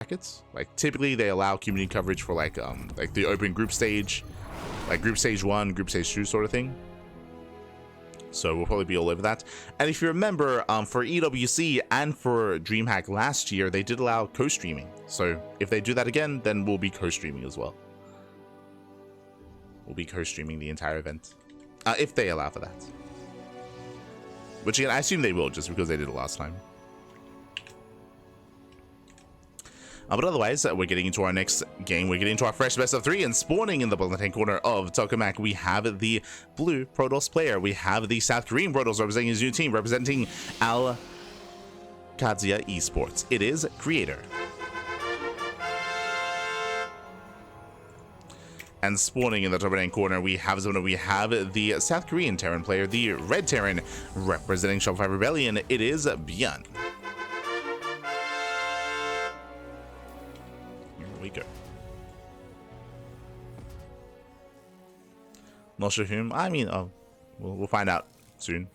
brackets. Like typically they allow community coverage for like the open group stage, like group stage 1, group stage 2 sort of thing. So we'll probably be all over that. And if you remember, for EWC and for DreamHack last year, they did allow co-streaming. So if they do that again, then we'll be co-streaming as well. We'll be co-streaming the entire event, if they allow for that. Which again, I assume they will, just because they did it last time. But otherwise, we're getting into our next game. We're getting into our fresh best of 3, and spawning in the bottom left-hand corner of Tokamak, we have the blue Protoss player. We have the South Korean Protoss representing his new team, representing Al Kadzia Esports. It is Creator. And spawning in the top right-hand corner, we have the South Korean Terran player, the Red Terran, representing Shopify Rebellion. It is ByuN. Go. Not sure whom. I mean, we'll find out soon.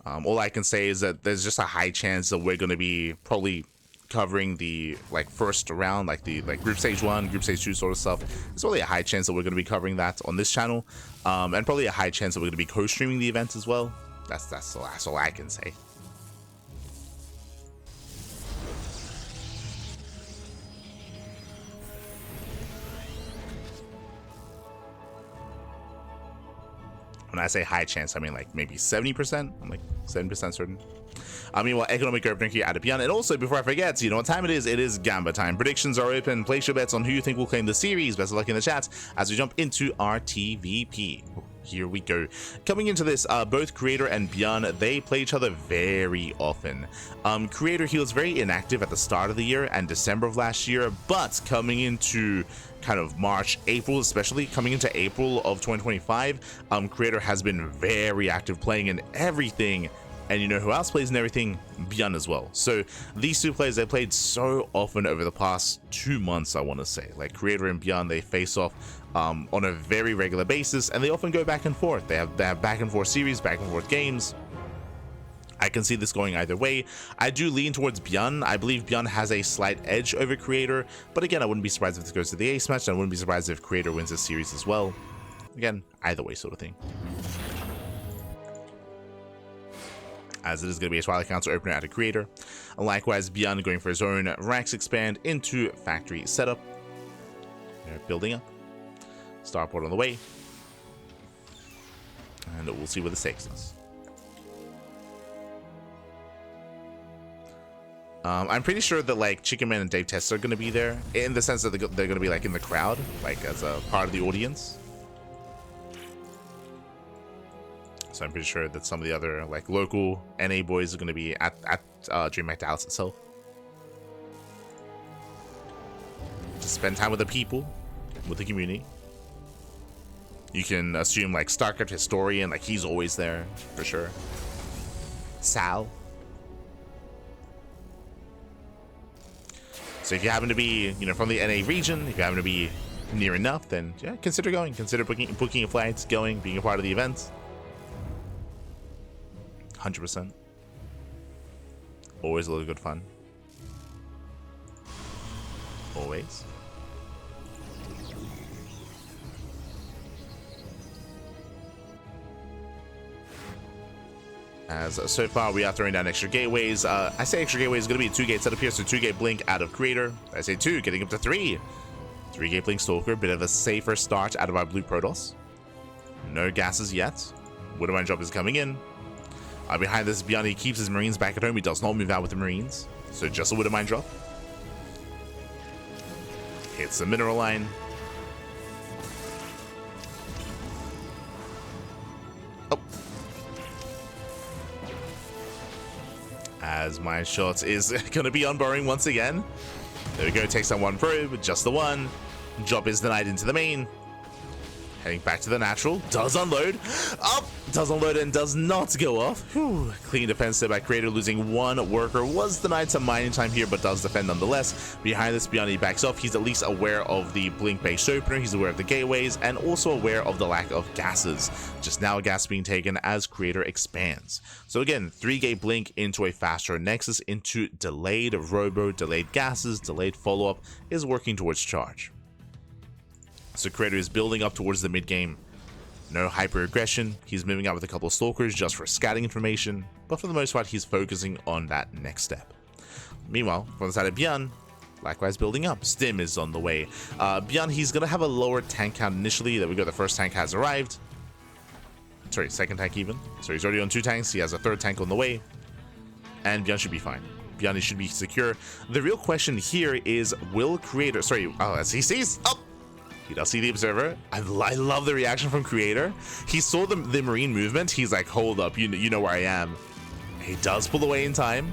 All I can say is that there's just a high chance that we're going to be probably covering the first round, like group stage 1, group stage 2 sort of stuff. There's probably a high chance that we're going to be covering that on this channel, and probably a high chance that we're going to be co-streaming the event as well. That's all I can say. When I say high chance, I mean like maybe 70%. I'm like 70% certain. Meanwhile, economic opener here out of ByuN. And also, before I forget, you know what time it is? It is Gamba time. Predictions are open. Place your bets on who you think will claim the series. Best of luck in the chat as we jump into our TvP. Here we go. Coming into this, both Creator and ByuN, they play each other very often. Creator, he was very inactive at the start of the year and December of last year, but coming into kind of March, April, especially coming into April of 2025, Creator has been very active playing in everything. And you know who else plays in everything? ByuN as well. So these two players, they played so often over the past 2 months, I want to say. Like Creator and ByuN, they face off on a very regular basis, and they often go back and forth. They have back and forth series, back and forth games. I can see this going either way. I do lean towards ByuN. I believe ByuN has a slight edge over Creator, but again, I wouldn't be surprised if this goes to the ace match, and I wouldn't be surprised if Creator wins this series as well. Again, either way sort of thing. As it is going to be a Twilight Council opener out of Creator. Likewise, ByuN going for his own ranks expand into factory setup. They're building up. Starport on the way. And we'll see where this takes us. I'm pretty sure that like Chicken Man and Dave Testa are going to be there, in the sense that they're going to be like in the crowd, like as a part of the audience. So I'm pretty sure that some of the other like local NA boys are going to be at DreamHack Dallas itself. To spend time with the people, with the community. You can assume like StarCraft historian, like he's always there for sure. Sal. So if you happen to be, you know, from the NA region, if you happen to be near enough, then yeah, consider going. Consider booking a flight, going, being a part of the event. 100%. Always a lot of good fun. Always. As so far we are throwing down extra gateways. I say extra gateways is going to be a 2-gate setup here, so 2-gate blink out of Creator. I say 2, getting up to 3. 3-gate blink Stalker, bit of a safer start out of our blue Protoss. No gases yet. Woodermine drop is coming in. Behind this, ByuN, he keeps his Marines back at home. He does not move out with the Marines, so just a Woodermine drop. Hits the mineral line. Oh. As my shot is going to be unburrowing once again. There we go, takes on one probe, just the one. Drop is denied into the main. Heading back to the natural. Does unload. Up. Does unload and does not go off. Whew. Clean defense there by Creator. Losing one worker. Was denied some mining time here, but does defend nonetheless. Behind this, ByuN backs off. He's at least aware of the blink-based opener. He's aware of the gateways and also aware of the lack of gases. Just now a gas being taken as Creator expands. So again, 3-gate blink into a faster nexus into delayed robo, delayed gases, delayed follow-up is working towards charge. So Creator is building up towards the mid game. No hyper aggression. He's moving out with a couple of stalkers just for scouting information, but for the most part he's focusing on that next step. Meanwhile, from the side of ByuN, likewise building up. Stim is on the way. ByuN, he's gonna have a lower tank count initially. There we go, the first tank has arrived. Sorry, second tank even. So he's already on 2 tanks. He has a 3rd tank on the way, and ByuN should be fine. ByuN should be secure. The real question here is, will Creator, as he sees, he does see the observer. I love the reaction from Creator. He saw the marine movement. He's like, hold up, you know where I am. He does pull away in time.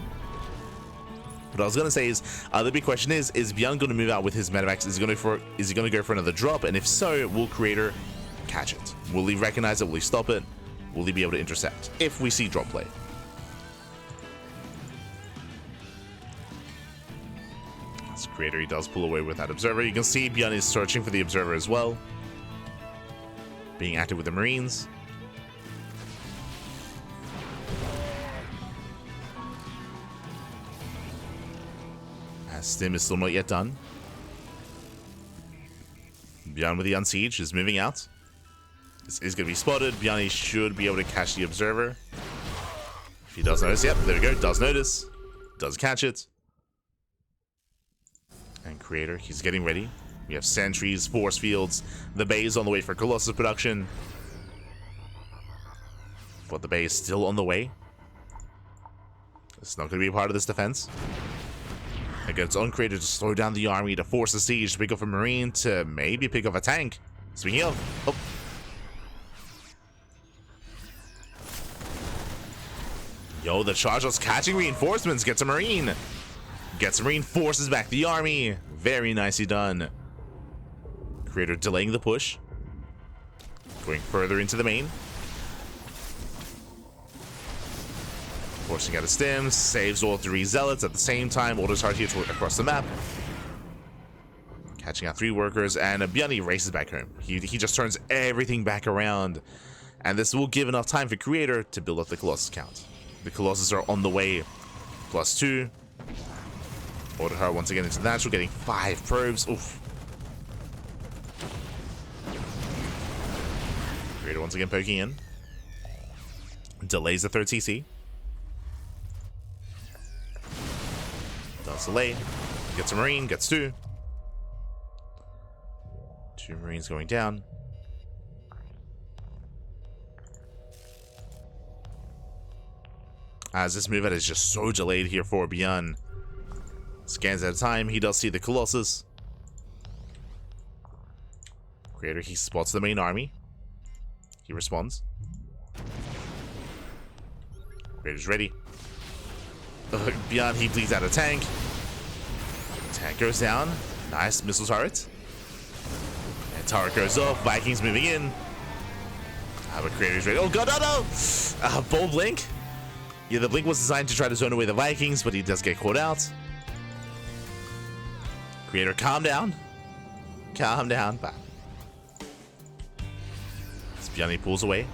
What I was gonna say is, the big question is ByuN going to move out with his medevacs? Is he going to go for another drop? And if so, will Creator catch it? Will he recognize it? Will he stop it? Will he be able to intercept if we see drop play? Creator, he does pull away with that observer. You can see ByuN is searching for the observer as well, being active with the marines. As Stim is still not yet done. ByuN with the unsiege is moving out. This is going to be spotted. ByuN should be able to catch the observer. If he does notice, yep, there we go, does notice, does catch it. And Creator, he's getting ready. We have sentries, force fields. The bay is on the way for Colossus production. But the bay is still on the way. It's not going to be a part of this defense. Again, it's on Creator to slow down the army, to force the siege, to pick off a marine, to maybe pick off a tank. Speaking of, Yo, the charge was catching reinforcements, gets a marine. Gets marine, forces back the army. Very nicely done. Creator delaying the push. Going further into the main. Forcing out a stim. Saves all 3 zealots at the same time. Orders hard here across the map. Catching out 3 workers. And ByuN races back home. He just turns everything back around. And this will give enough time for Creator to build up the Colossus count. The Colossus are on the way. +2. Order her once again into the natural, getting 5 probes. Oof. Creator once again poking in. Delays the 3rd TC. Does delay. Gets a marine, gets 2. 2 marines going down. As this move out is just so delayed here for ByuN. Scans at a time, he does see the Colossus. Creator, he spots the main army. He responds. Creator's ready. ByuN, he bleeds out a tank. Tank goes down. Nice missile turret. And turret goes off. Vikings moving in. But Creator's ready. Oh god, no! Bold blink. Yeah, the blink was designed to try to zone away the Vikings, but he does get caught out. Creator, calm down. Calm down. ByuN pulls away.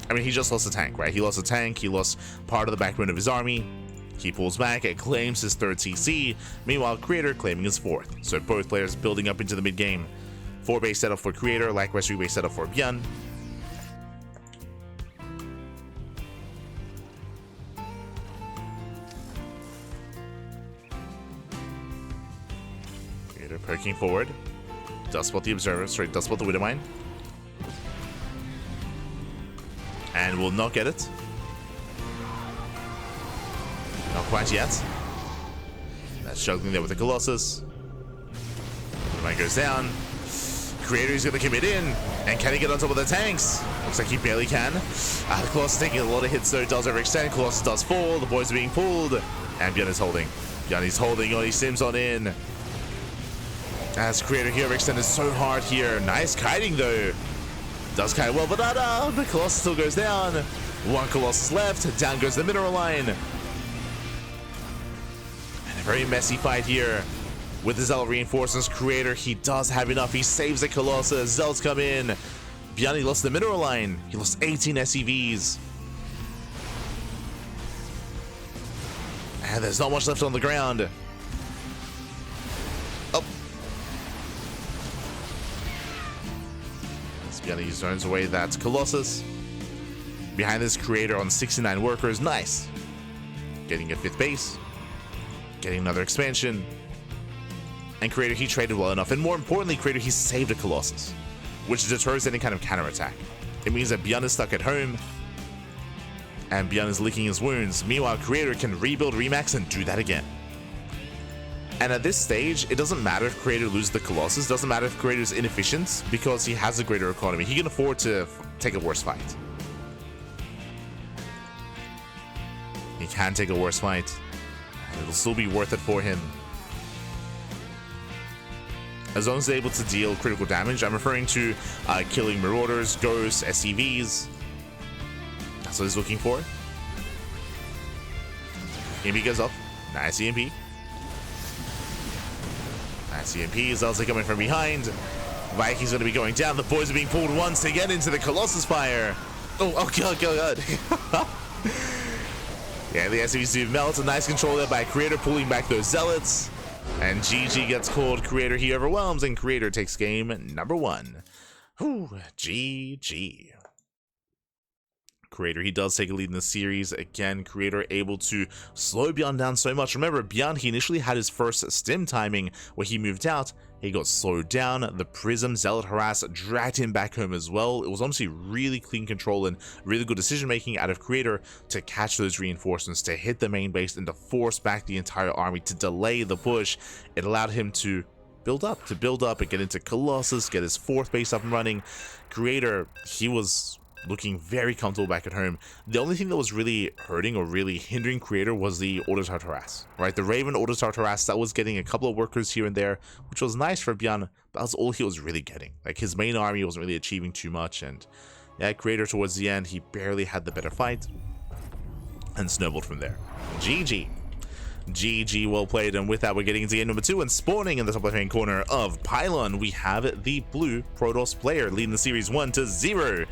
I mean, he just lost a tank, right? He lost a tank. He lost part of the backbone of his army. He pulls back and claims his 3rd TC. Meanwhile, Creator claiming his 4th. So both players building up into the mid game. 4-base setup for Creator, likewise 3-base setup for ByuN. Poking forward. Does spot the observer. Sorry, does spot the Widowmine. And will not get it. Not quite yet. That's juggling there with the Colossus. Widowmine goes down. Creator is going to commit in. And can he get on top of the tanks? Looks like he barely can. The Colossus taking a lot of hits though. Does overextend. Colossus does fall. The boys are being pulled. And ByuN is holding. ByuN is holding on. He sims on in. As Creator here extended so hard here. Nice kiting though. Does kind of well, but the Colossus still goes down. One Colossus left. Down goes the mineral line. And a very messy fight here. With the Zealot reinforcements, Creator, he does have enough. He saves the Colossus. Zealots come in. ByuN, he lost the mineral line. He lost 18 SCVs. And there's not much left on the ground. Oh. ByuN turns away that Colossus. Behind this, Creator on 69 workers. Nice. Getting a 5th base. Getting another expansion. And Creator, he traded well enough. And more importantly, Creator, he saved a Colossus, which deters any kind of counterattack. It means that ByuN is stuck at home. And ByuN is licking his wounds. Meanwhile, Creator can rebuild, remax, and do that again. And at this stage, it doesn't matter if Creator loses the Colossus. It doesn't matter if Creator is inefficient, because he has a greater economy. He can afford to take a worse fight. He can take a worse fight. And it'll still be worth it for him. As long as they're able to deal critical damage. I'm referring to killing Marauders, Ghosts, SCVs. That's what he's looking for. EMP goes up. Nice EMP. Nice EMP. Zealots coming from behind. Vikings going to be going down. The boys are being pulled once again into the Colossus fire. Oh god. Yeah, the SCVs do melt. A nice control there by Creator, pulling back those Zealots. And GG gets called. Creator, he overwhelms, and Creator takes game number 1. Whew, GG. Creator, he does take a lead in the series. Again, Creator able to slow ByuN down so much. Remember, ByuN, he initially had his first stim timing where he moved out. He got slowed down. The Prism Zealot harass dragged him back home as well. It was honestly really clean control and really good decision making out of Creator to catch those reinforcements, to hit the main base, and to force back the entire army, to delay the push. It allowed him to build up and get into Colossus, get his 4th base up and running. Creator, he was looking very comfortable back at home. The only thing that was really hurting or really hindering Creator was the auto-start harass, right? The Raven auto-start harass, that was getting a couple of workers here and there, which was nice for ByuN, but that's all he was really getting. Like, his main army wasn't really achieving too much, and yeah, Creator towards the end, he barely had the better fight, and snowballed from there. GG, well played. And with that, we're getting into game number 2, and spawning in the top left-hand corner of Pylon, we have the blue Protoss player leading the series 1-0.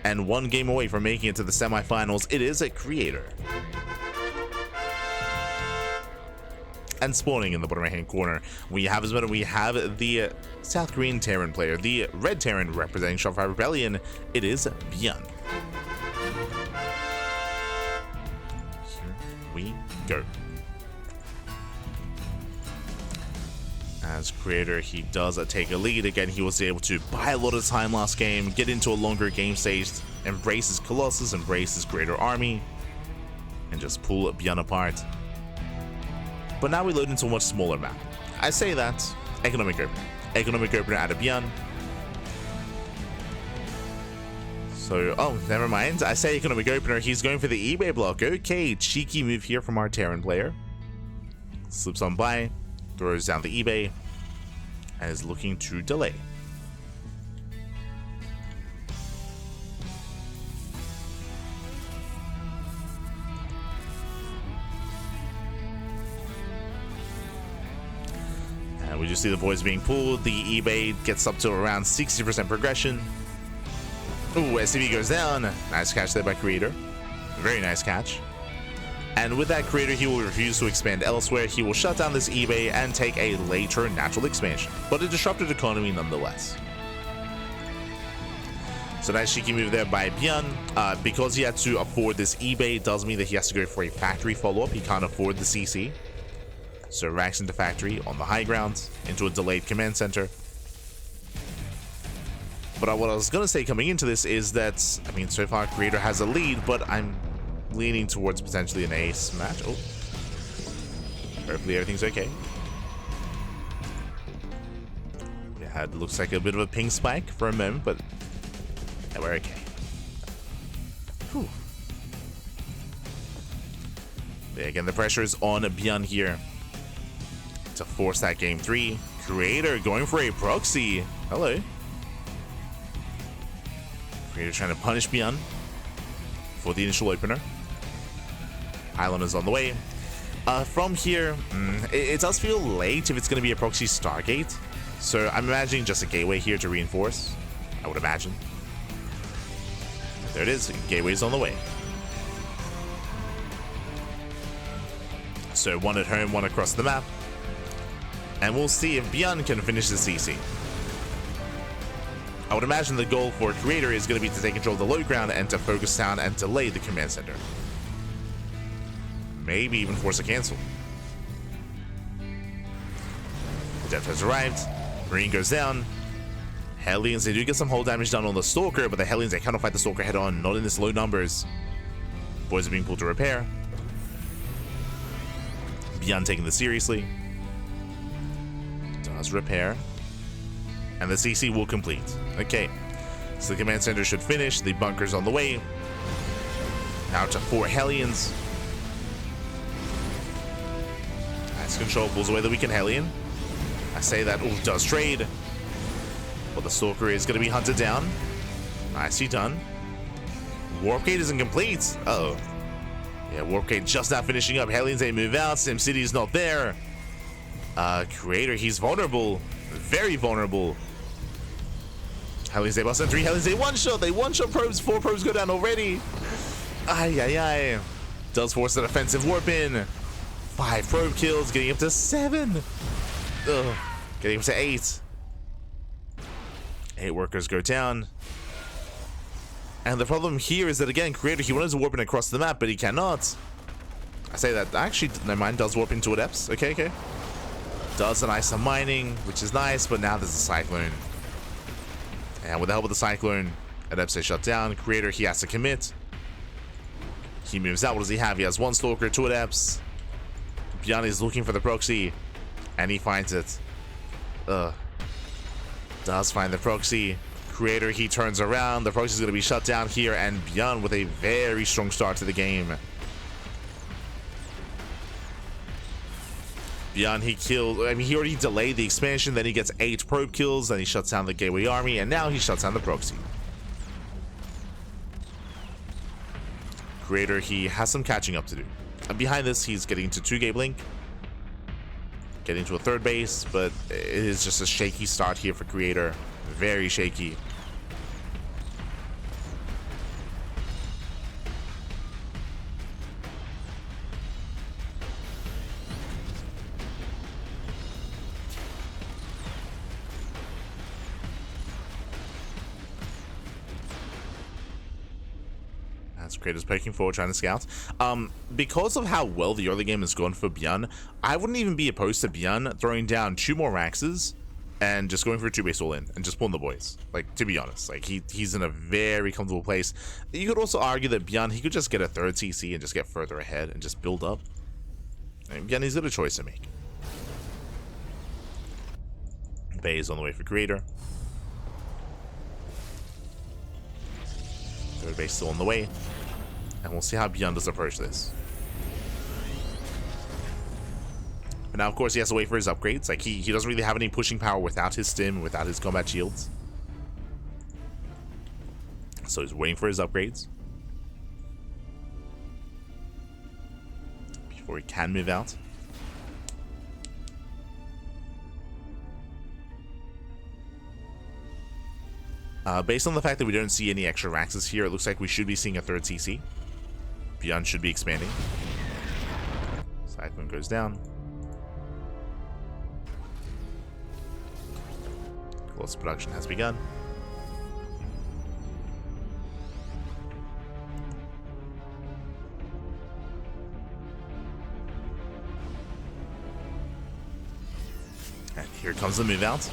And 1 game away from making it to the semifinals. It is a Creator. And spawning in the bottom right hand corner, we have the South Korean Terran player, the red Terran representing Shopify Rebellion. It is ByuN. Here we go. As Creator, he does take a lead. Again, he was able to buy a lot of time last game, get into a longer game stage, embrace his Colossus, embrace his greater army, and just pull ByuN apart. But now we load into a much smaller map. I say that, economic opener out of ByuN. So, oh, never mind. I say economic opener, he's going for the eBay block. Okay, cheeky move here from our Terran player. Slips on by, throws down the eBay, and is looking to delay. And we just see the voids being pulled. The eBay gets up to around 60% progression. Ooh, SCV goes down. Nice catch there by Creator. Very nice catch. And with that, Creator, he will refuse to expand elsewhere. He will shut down this eBay and take a later natural expansion, but a disrupted economy nonetheless. So nice cheeky move there by ByuN. Because he had to afford this eBay, it does mean that he has to go for a factory follow-up. He can't afford the CC. So racks into factory on the high ground, into a delayed command center. But what I was going to say coming into this is that, I mean, so far Creator has a lead, but I'm leaning towards potentially an ace match. Oh, hopefully everything's okay. Yeah, it looks like a bit of a ping spike for a moment, but yeah, we're okay. Whew. Yeah, again, the pressure is on ByuN here to force that game 3. Creator going for a proxy. Hello. Creator trying to punish ByuN for the initial opener. Pylon is on the way. From here, it does feel late if it's going to be a proxy Stargate. So I'm imagining just a gateway here to reinforce. I would imagine. There it is. Gateway's on the way. So one at home, one across the map. And we'll see if ByuN can finish the CC. I would imagine the goal for Creator is going to be to take control of the low ground and to focus down and delay the command center. Maybe even force a cancel. Death has arrived. Marine goes down. Hellions, they do get some hull damage done on the Stalker, but the Hellions, they cannot fight the Stalker head on, not in this low numbers. Boys are being pulled to repair. ByuN taking this seriously. Does repair. And the CC will complete. Okay, so the command center should finish. The bunker's on the way. Now to 4 Hellions. Nice control, pulls away the weakened Hellion. I say that Ulf does trade. But the Stalker is going to be hunted down. Nicely done. Warp Gate isn't complete. Uh-oh. Yeah, Warp Gate just now finishing up. Hellions, they move out. SimCity is not there. Creator, he's vulnerable. Very vulnerable. Hellions, they bust in 3 Hellions. They one-shot. They one-shot probes. 4 probes go down already. Ay. Does force an offensive warp in. 5 probe kills, getting up to 7. Ugh. Getting up to 8. 8 workers go down. And the problem here is that, again, Creator, he wanted to warp in across the map, but he cannot. I say that, actually, no mind, does warp into Adepts. Okay. Does deny some mining, which is nice, but now there's a Cyclone. And with the help of the Cyclone, Adepts they shut down. Creator, he has to commit. He moves out. What does he have? He has 1 Stalker, 2 Adepts. ByuN is looking for the proxy, and he finds it. Does find the proxy. Creator, he turns around. The proxy is going to be shut down here, and ByuN with a very strong start to the game. ByuN, he killed. I mean, he already delayed the expansion. Then he gets 8 probe kills. Then he shuts down the Gateway Army, and now he shuts down the proxy. Creator, he has some catching up to do. And behind this, he's getting to 2 Gate Blink. Getting to a 3rd base, but it is just a shaky start here for Creator. Very shaky. Creator's poking forward, trying to scout. Because of how well the early game has gone for ByuN, I wouldn't even be opposed to ByuN throwing down 2 more Raxes and just going for a 2-base all in and just pulling the boys. Like, to be honest, like he's in a very comfortable place. You could also argue that ByuN, he could just get a 3rd CC and just get further ahead and just build up. And ByuN, he's got a choice to make. Bay is on the way for Creator. 3rd base still on the way. And we'll see how ByuN does approach this. But now, of course, he has to wait for his upgrades. Like, he doesn't really have any pushing power without his stim, without his combat shields. So he's waiting for his upgrades before he can move out. Based on the fact that we don't see any extra Raxes here, it looks like we should be seeing a 3rd CC. ByuN should be expanding. Cyclone goes down. Colossus production has begun. And here comes the move out.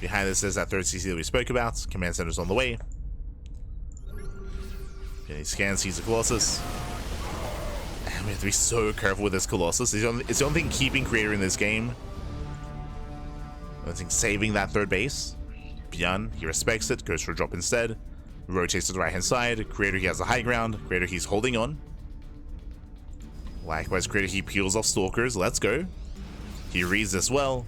Behind this is that 3rd CC that we spoke about. Command center's on the way. And he scans, sees the Colossus. And we have to be so careful with this Colossus. It's the only thing keeping Creator in this game. saving that third base. ByuN, he respects it, goes for a drop instead. Rotates to the right hand side. Creator, he has the high ground. Creator, he's holding on. Likewise, Creator, he peels off Stalkers. Let's go. He reads this well.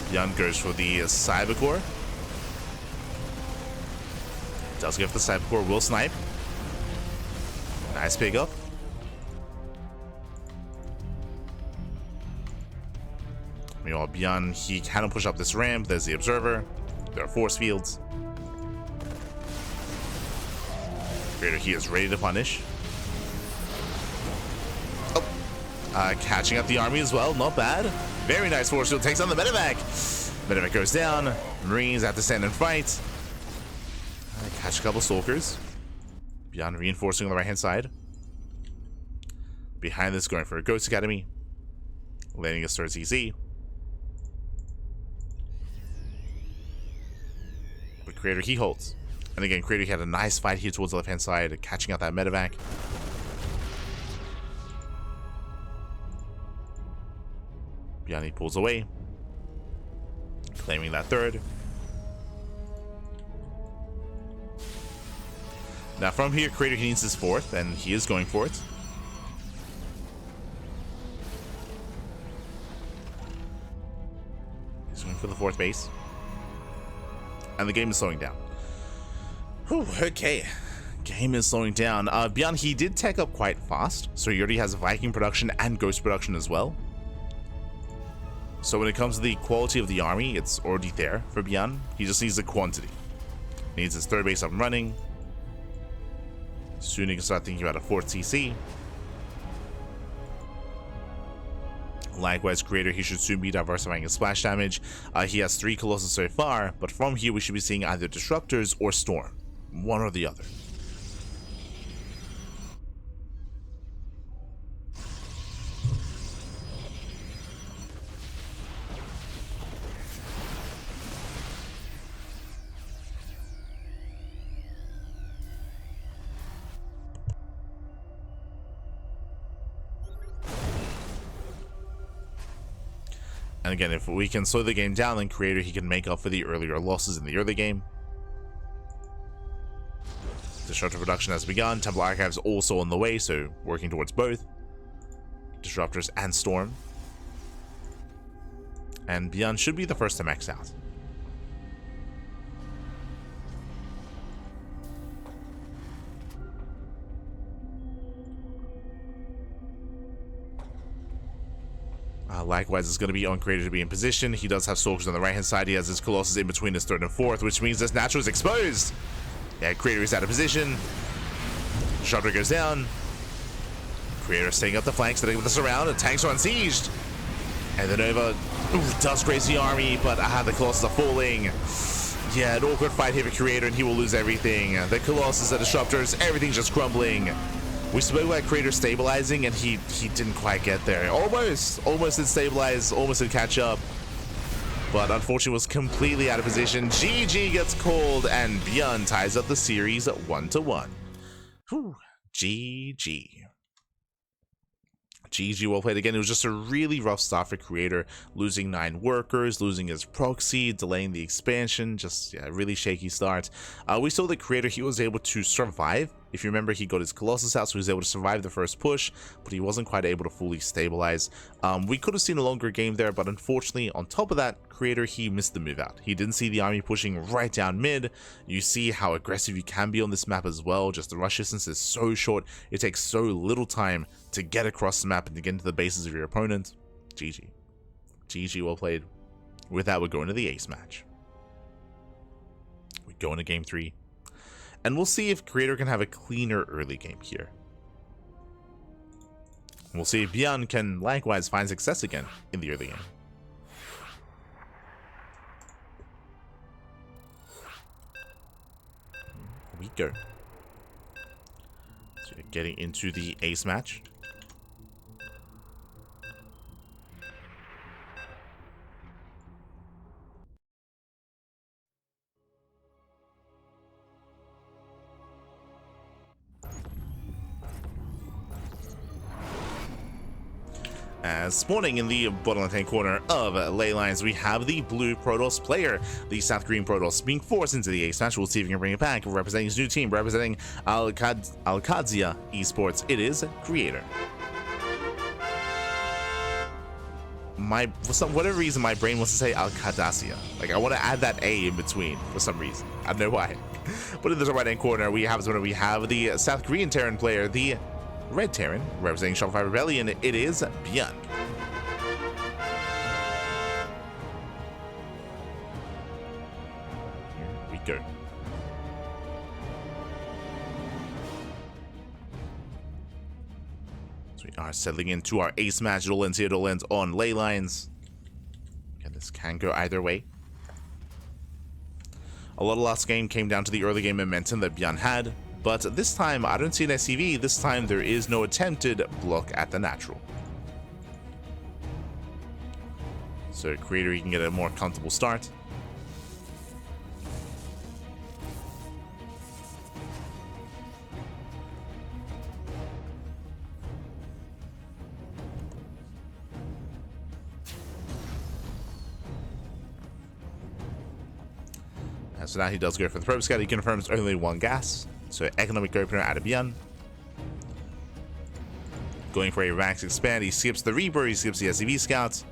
ByuN goes for the Cyber Core. Does go for the Cyber Core, will snipe. Nice pick up. Meanwhile, ByuN, he cannot push up this ramp. There's the Observer. There are force fields. Creator, he is ready to punish. Oh, catching up the army as well. Not bad. Very nice force field. Takes on the medevac. Medevac goes down. Marines have to stand and fight. Catch a couple Stalkers. ByuN reinforcing on the right hand side. Behind this, going for a Ghost Academy. Landing a third CC. But Creator, he holds. And again, Creator, he had a nice fight here towards the left hand side, catching out that medevac. ByuN, he pulls away, claiming that third. Now from here, Creator, he needs his fourth, and he is going for it. He's going for the fourth base. And the game is slowing down. Whew, okay. Game is slowing down. ByuN, he did tech up quite fast, so he already has Viking production and Ghost production as well. So when it comes to the quality of the army, it's already there for ByuN. He just needs the quantity. He needs his third base up and running. Soon he can start thinking about a fourth CC. Likewise, Creator, he should soon be diversifying his splash damage. He has 3 Colossus so far, but from here we should be seeing either Disruptors or Storm. One or the other. And again, if we can slow the game down, then Creator, he can make up for the earlier losses in the early game. Disruptor production has begun. Temple Archives also on the way, so working towards both. Disruptors and Storm. And ByuN should be the first to max out. Likewise, it's going to be on Creator to be in position. He does have Stalkers on the right hand side. He has his Colossus in between his third and fourth, which means this natural is exposed. Yeah, Creator is out of position. Disruptor goes down. Creator staying up the flanks, setting up the surround, and tanks are unsieged. And then over, does graze the army, but the Colossus are falling. Yeah, an awkward fight here for Creator, and he will lose everything. The Colossus, the Disruptors, everything's just crumbling. We spoke about Creator stabilizing, and he didn't quite get there. Almost did stabilize, almost did catch up. But unfortunately was completely out of position. GG gets called, and ByuN ties up the series at 1-1. Whew, GG. GG, well played again. It was just a really rough start for Creator, losing 9 workers, losing his proxy, delaying the expansion, just a really shaky start. We saw that Creator, he was able to survive. If you remember, he got his Colossus out, so he was able to survive the first push, but he wasn't quite able to fully stabilize. We could have seen a longer game there, but unfortunately, on top of that, Creator, he missed the move out. He didn't see the army pushing right down mid. You see how aggressive you can be on this map as well. Just the rush distance is so short. It takes so little time to get across the map and to get into the bases of your opponent. GG. GG, well played. With that, we're going to the ace match. We go into game 3. And we'll see if Creator can have a cleaner early game here. We'll see if ByuN can likewise find success again in the early game. Here we go. So getting into the ace match. As spawning in the bottom left-hand corner of ley lines, we have the blue Protoss player, the South Korean Protoss, being forced into the ace match. We'll see if he can bring it back. Representing his new team, representing Al-Qadzia Esports, it is Creator. For whatever reason, my brain wants to say Al-Qadzia. Like, I want to add that A in between for some reason. I don't know why. But in the right-hand corner, we have the South Korean Terran player, the Red Terran, representing Shopify Rebellion, it is ByuN. Here we go. So we are settling into our ace match. It'll end on ley lines. And this can go either way. A lot of last game came down to the early game momentum that ByuN had. But this time, I don't see an SCV. This time, there is no attempted block at the natural. So, Creator, you can get a more comfortable start. So now he does go for the probe scout. He confirms only one gas. So economic opener out of ByuN. Going for a Rax expand. He skips the Reaper. He skips the SCV scouts.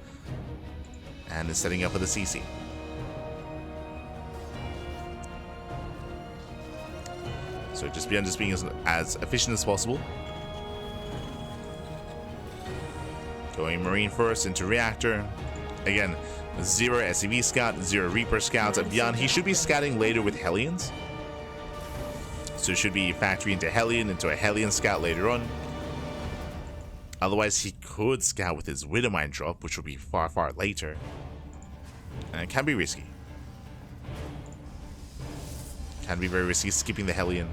And is setting up for the CC. So just ByuN just being as efficient as possible. Going Marine first into Reactor. Again, 0 SCV scout, 0 Reaper scouts. ByuN, he should be scouting later with Hellions. So it should be factory into Hellion, into a Hellion scout later on. Otherwise, he could scout with his Widowmine drop, which will be far, far later. And it can be risky. Can be very risky, skipping the Hellion.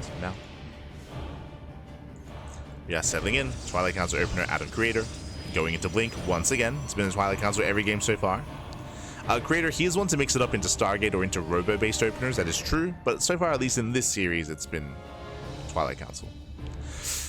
So now, we are settling in. Twilight Council opener out of Creator. Going into Blink once again. It's been a Twilight Council every game so far. Creator, he is one to mix it up into Stargate or into Robo-based openers, that is true, but so far, at least in this series, it's been Twilight Council.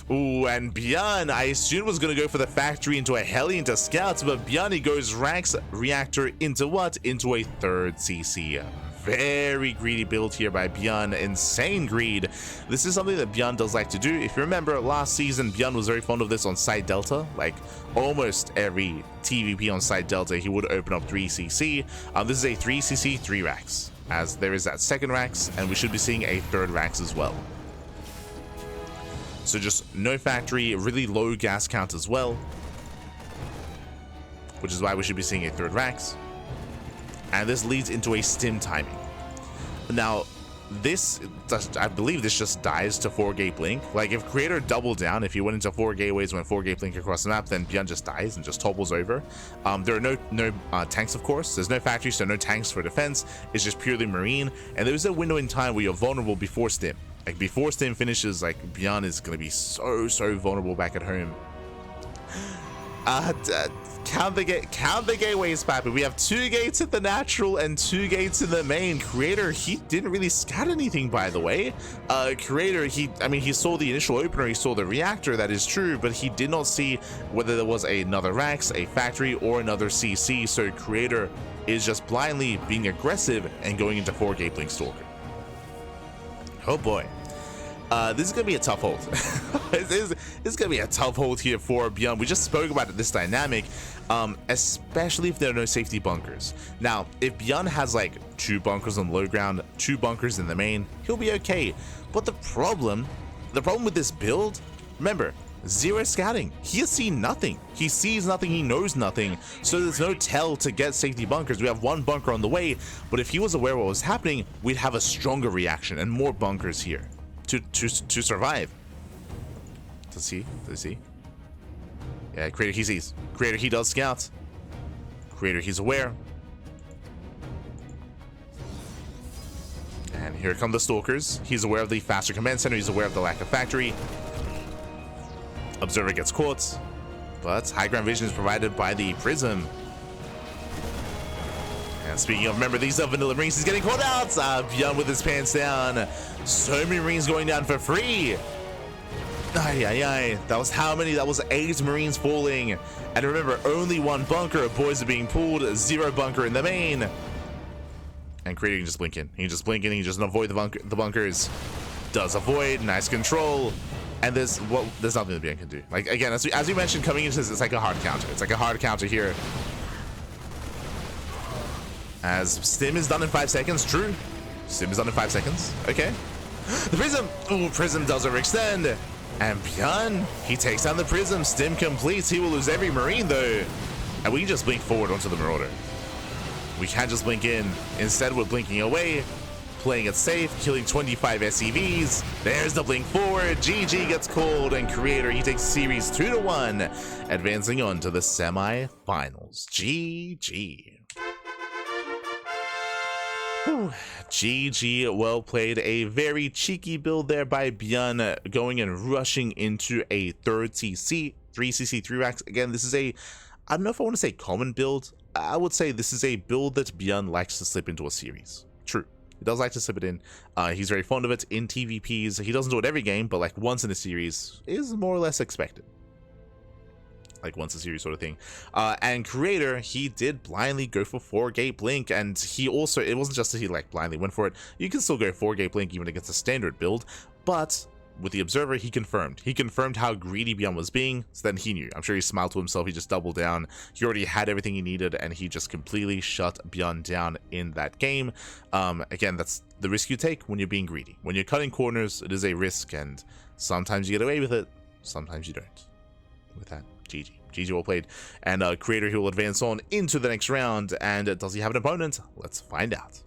Ooh, and ByuN, I assumed was going to go for the factory into a Hellion to scouts, but ByuN, he goes Rax Reactor into what? Into a third CC. Very greedy build here by ByuN. Insane greed. This is something that ByuN does like to do. If you remember last season, ByuN was very fond of this on Side Delta. Like almost every TvP on Side Delta, he would open up 3 CC. This is a 3 CC, 3 Rax, as there is that second Rax, and we should be seeing a third Rax as well. So just no factory, really low gas count as well, which is why we should be seeing a third Rax. And this leads into a stim timing. Now, I believe this just dies to 4-gate blink. Like, if Creator doubled down, if he went into 4 gateways, went 4-gate blink across the map, then ByuN just dies and just topples over. There are no tanks, of course. There's no factory, so no tanks for defense. It's just purely Marine. And there's a window in time where you're vulnerable before stim. Like, before stim finishes, like, ByuN is going to be so vulnerable back at home. Count the gateways, Pappy. We have 2 gates at the natural and 2 gates in the main. Creator, he didn't really scout anything, by the way. Creator, he saw the initial opener, he saw the reactor, that is true, but he did not see whether there was another Rax, a factory, or another CC. So Creator is just blindly being aggressive and going into 4-gate blink Stalker. Oh boy. This is going to be a tough hold. This is going to be a tough hold here for ByuN. We just spoke about this dynamic, especially if there are no safety bunkers. Now, if ByuN has like 2 bunkers on low ground, 2 bunkers in the main, he'll be okay. But the problem with this build, remember, 0 scouting. He has seen nothing. He sees nothing. He knows nothing. So there's no tell to get safety bunkers. We have 1 bunker on the way, but if he was aware of what was happening, we'd have a stronger reaction and more bunkers here to survive. Does he? Yeah, Creator, he sees. Creator, he does scout. Creator, he's aware. And here come the Stalkers. He's aware of the faster command center. He's aware of the lack of factory. Observer gets caught, but high ground vision is provided by the Prism. And speaking of, remember, these are vanilla Marines. He's getting caught out. ByuN with his pants down. So many Marines going down for free. That was how many? That was 8 Marines falling. And remember, only 1 bunker. Boys are being pulled. 0 bunker in the main. And Creator can just blink in. He can just blink in. He can just avoid the bunkers. Does avoid. Nice control. And there's nothing that ByuN can do. Like, again, as we mentioned coming into this, it's like a hard counter. It's like a hard counter here. As Stim is done in 5 seconds. True. Stim is done in 5 seconds. Okay. The Prism. Ooh, Prism does overextend. And ByuN, he takes down the Prism. Stim completes. He will lose every Marine, though. And we can just blink forward onto the Marauder. We can't just blink in. Instead, we're blinking away, playing it safe, killing 25 SCVs. There's the blink forward. GG gets called, and Creator, he takes series 2-1, advancing on to the semi-finals. GG. Whew. GG, well played. A very cheeky build there by ByuN, going and rushing into a third CC, 3 CC 3 racks. Again, this is a, I don't know if I want to say common build. I would say this is a build that ByuN likes to slip into a series. True. He does like to slip it in. He's very fond of it in TvPs. He doesn't do it every game, but like once in a series is more or less expected. Like once a series sort of thing. And Creator, he did blindly go for 4-gate blink, and he also, it wasn't just that he like blindly went for it. You can still go 4-gate blink even against a standard build, but with the Observer, he confirmed how greedy ByuN was being, so then he knew. I'm sure he smiled to himself. He just doubled down. He already had everything he needed, and he just completely shut ByuN down in that game. Again, that's the risk you take when you're being greedy. When you're cutting corners, it is a risk, and sometimes you get away with it, sometimes you don't. With that, GG. GG, well played. And Creator, he will advance on into the next round, and does he have an opponent? Let's find out.